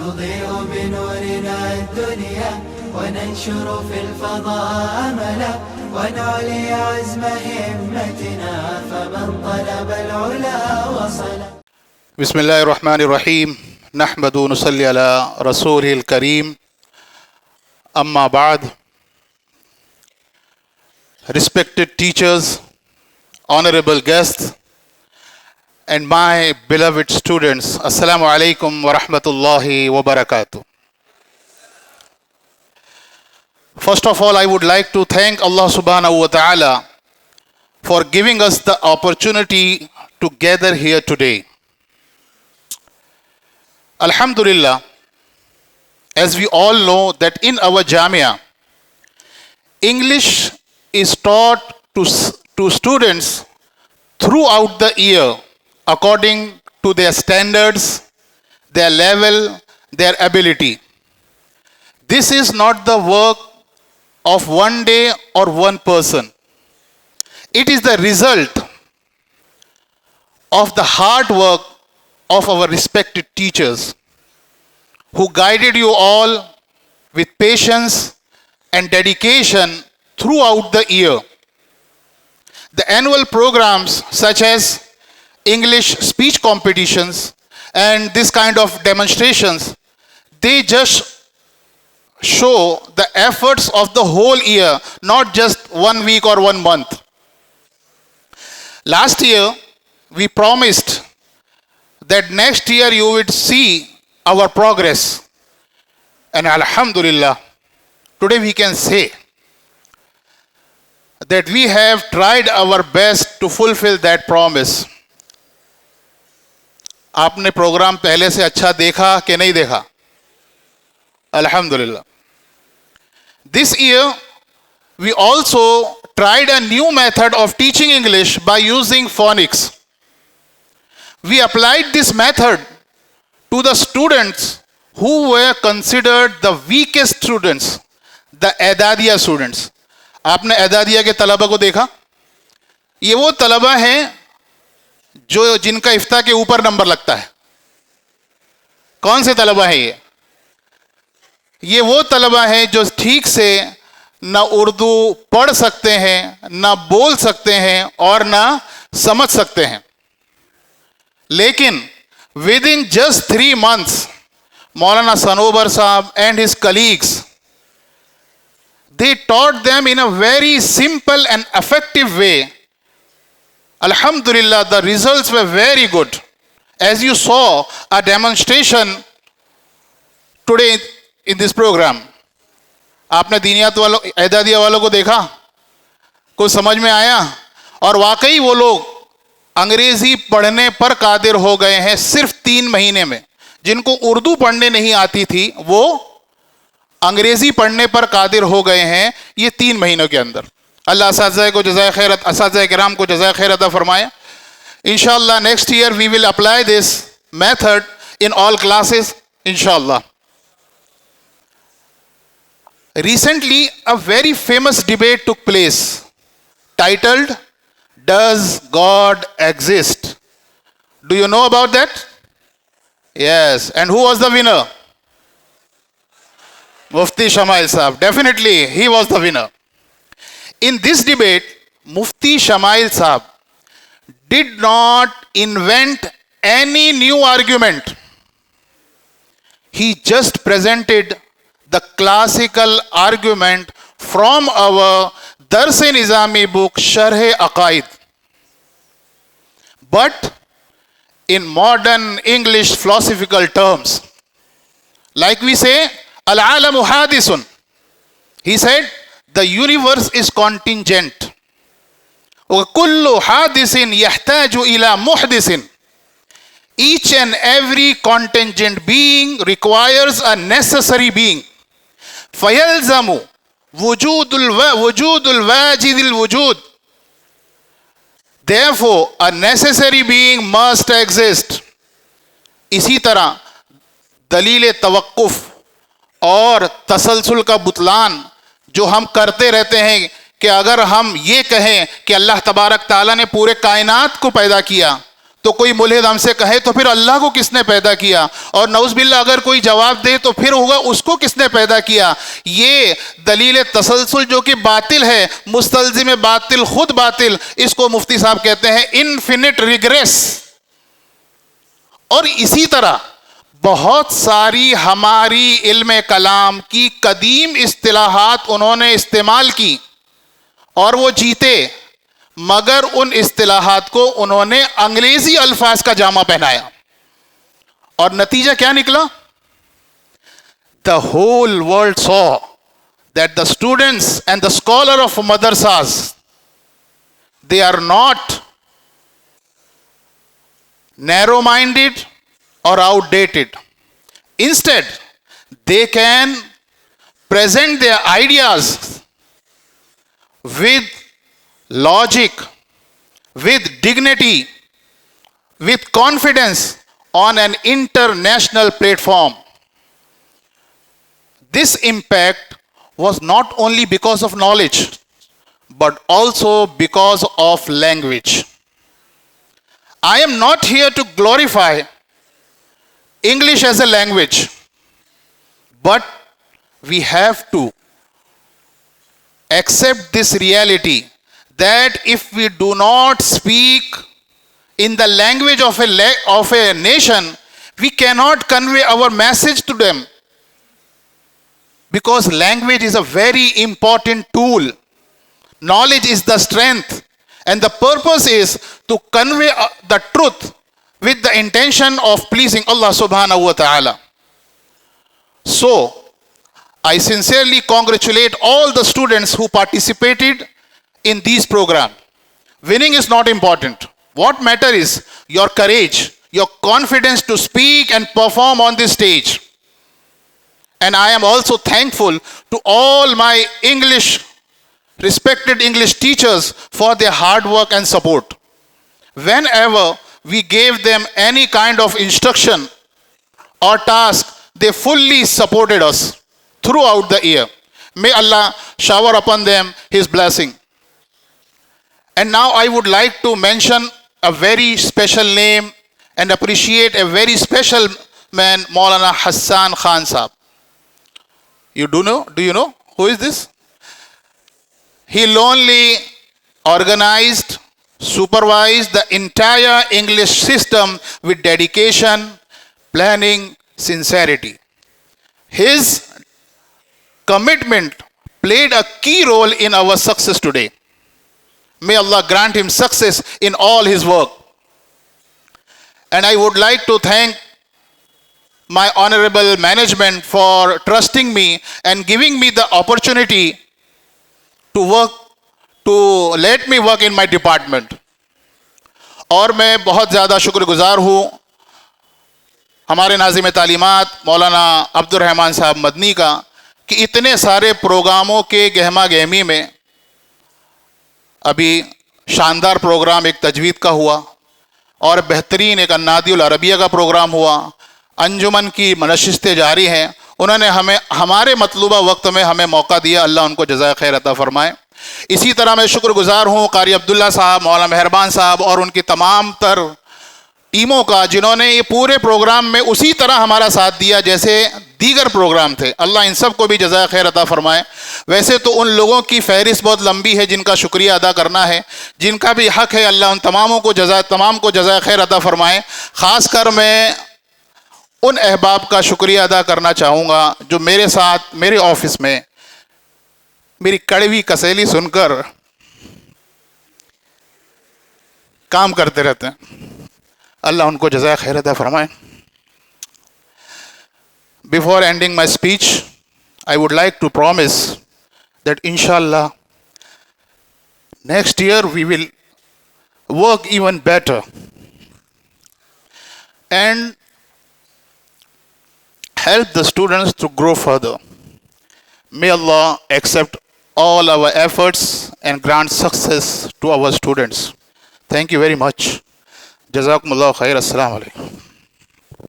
نضيء بنورنا الدنيا وننشر في الفضاء أملا ونعلي عزم همتنا فمن طلب العلا وصل. بسم الله الرحمن الرحيم. نحمد ونصلي على رسوله الكريم. أما بعد. Respected teachers, honorable guests, and my beloved students, Assalamu alaikum wa rahmatullahi wa barakatuh. First of all, I would like to thank Allah subhanahu wa ta'ala for giving us the opportunity to gather here today. Alhamdulillah, as we all know that in our Jamia, English is taught to students throughout the year according to their standards, their level, their ability. This is not the work of one day or one person. It is the result of the hard work of our respected teachers who guided you all with patience and dedication throughout the year. The annual programs such as English speech competitions and this kind of demonstrations, they just show the efforts of the whole year, not just 1 week or 1 month. Last year, we promised that next year you would see our progress. And Alhamdulillah, today we can say that we have tried our best to fulfill that promise. आपने programme पहले से अच्छा देखा कि नहीं देखा? Alhamdulillah. This year, we also tried a new method of teaching English by using phonics. We applied this method to the students who were considered the weakest students, the एदादिया students. आपने एदादिया के तलबा को देखा? ये वो तलबा हैं जो जिनका इफ्ता के ऊपर नंबर लगता है. कौन से तलबा हैं ये? ये वो तलबा हैं जो ठीक से ना उर्दू पढ़ सकते हैं, ना बोल सकते हैं और ना समझ सकते हैं. लेकिन विद इन जस्ट 3 months, मौलाना सनोबर साहब and his colleagues, they taught them in a very simple and effective way. Alhamdulillah, the results were very good. As you saw a demonstration today in this program. आपने दीनियात वालों, एदादिया वालों को देखा? कुछ समझ में आया? और वाकई वो लोग अंग्रेजी पढ़ने पर कादिर हो गए हैं सिर्फ 3 महीने में. जिनको उर्दू पढ़ने नहीं आती थी वो अंग्रेजी पढ़ने पर कादिर हो गए हैं ये 3 महीनों के अंदर. अल्लाह असातिज़ा को जज़ाए खैर, असातिज़ा किराम को जज़ाए खैर अता फरमाए. इंशाअल्लाह next year we will apply this method in all classes इंशाअल्लाह. Recently, a very famous debate took place titled, "Does God Exist?" Do you know about that? Yes. And who was the winner? Mufti Shamail Sahab. Definitely, he was the winner. In this debate, Mufti Shamail Sahab did not invent any new argument. He just presented the classical argument from our Dars-e-Nizami book Sharh-e-Aqaid, but in modern English philosophical terms. Like we say, al-alamu hadisun. He said, the universe is contingent. وَكُلُّ حَادِثٍ يَحْتَاجُ إِلَى مُحْدِثٍ. Each and every contingent being requires a necessary being. فَيَلْزَمُ وُجُودُ الْوَاجِدِ الْوُجُودِ. Therefore, a necessary being must exist. इसी तरह दलील तवक्कुफ और तसलसल का बुतलान जो हम करते रहते हैं कि अगर हम ये कहें कि अल्लाह तबारक ताला ने पूरे कायनात को पैदा किया तो कोई मुल्हिद हमसे कहे तो फिर अल्लाह को किसने पैदा किया, और नऊज़ अगर कोई जवाब दे तो फिर होगा उसको किसने पैदा किया। ये दलील तसलसल जो कि बातिल है, मुस्तलजिम बातिल खुद बातिल, इसको मुफ्ती साहब कहते हैं इन्फिनिट रिग्रेस। और इसी तरह बहुत सारी हमारी इल्म कलाम की कदीम इस्तिलाहात उन्होंने इस्तेमाल की और वो जीते, मगर उन इस्तिलाहात को उन्होंने अंग्रेजी अल्फाज का जामा पहनाया, और नतीजा क्या निकला? The whole world saw that the students and the scholar of madrasas, they are not narrow minded or outdated. Instead, they can present their ideas with logic, with dignity, with confidence on an international platform. This impact was not only because of knowledge, but also because of language. I am not here to glorify English as a language, but we have to accept this reality that if we do not speak in the language of a nation, we cannot convey our message to them, because language is a very important tool. Knowledge is the strength. And the purpose is to convey the truth with the intention of pleasing Allah subhanahu wa ta'ala. So, I sincerely congratulate all the students who participated in these programs. Winning is not important. What matters is your courage, your confidence to speak and perform on this stage. And I am also thankful to all my respected English teachers for their hard work and support. Whenever we gave them any kind of instruction or task, they fully supported us throughout the year. May Allah shower upon them His blessing. And now I would like to mention a very special name and appreciate a very special man, Maulana Hassan Khan Sahab. Do you know who is this? He lonely organized, supervised the entire English system with dedication, planning, sincerity. His commitment played a key role in our success today. May Allah grant him success in all his work. And I would like to thank my honorable management for trusting me and giving me the opportunity to let me work in my department. और मैं बहुत ज़्यादा शुक्रगुजार हूँ हमारे नाज़िम तालीमात मौलाना अब्दुर रहमान साहब मदनी का कि इतने सारे प्रोग्रामों के गहमा गहमी में अभी शानदार प्रोग्राम एक तजवीद का हुआ और बेहतरीन एक अन्नादिउल अरबिया का प्रोग्राम हुआ, अंजुमन की नशिस्तें जारी हैं। उन्होंने हमें हमारे मतलूबा वक्त में हमें मौका दिया, अल्लाह उनको जज़ाए खैर अता फरमाए। इसी तरह मैं शुक्रगुजार हूँ कारी अब्दुल्ला साहब, मौलाना मेहरबान साहब और उनकी तमाम तर टीमों का जिन्होंने ये पूरे प्रोग्राम में उसी तरह हमारा साथ दिया जैसे दीगर प्रोग्राम थे। अल्लाह इन सब को भी जज़ाए खैर अता फरमाए। वैसे तो उन लोगों की फहरिस्त बहुत लंबी है जिनका शुक्रिया अदा करना है, जिनका भी हक़ है, अल्लाह उन तमाम को जज़ाए खैर अता फरमाए। ख़ासकर मैं उन अहबाब का शुक्रिया अदा करना चाहूँगा जो मेरे साथ मेरे ऑफिस में मेरी कड़वी कसेली सुनकर काम करते रहते हैं। अल्लाह उनको जज़ाए खैर अता फरमाए। Before ending my speech, I would like to promise that inshallah next year we will work even better and help the students to grow further. May Allah accept all our efforts and grant success to our students. Thank you very much. Jazakumullah khair. Assalamu alaikum.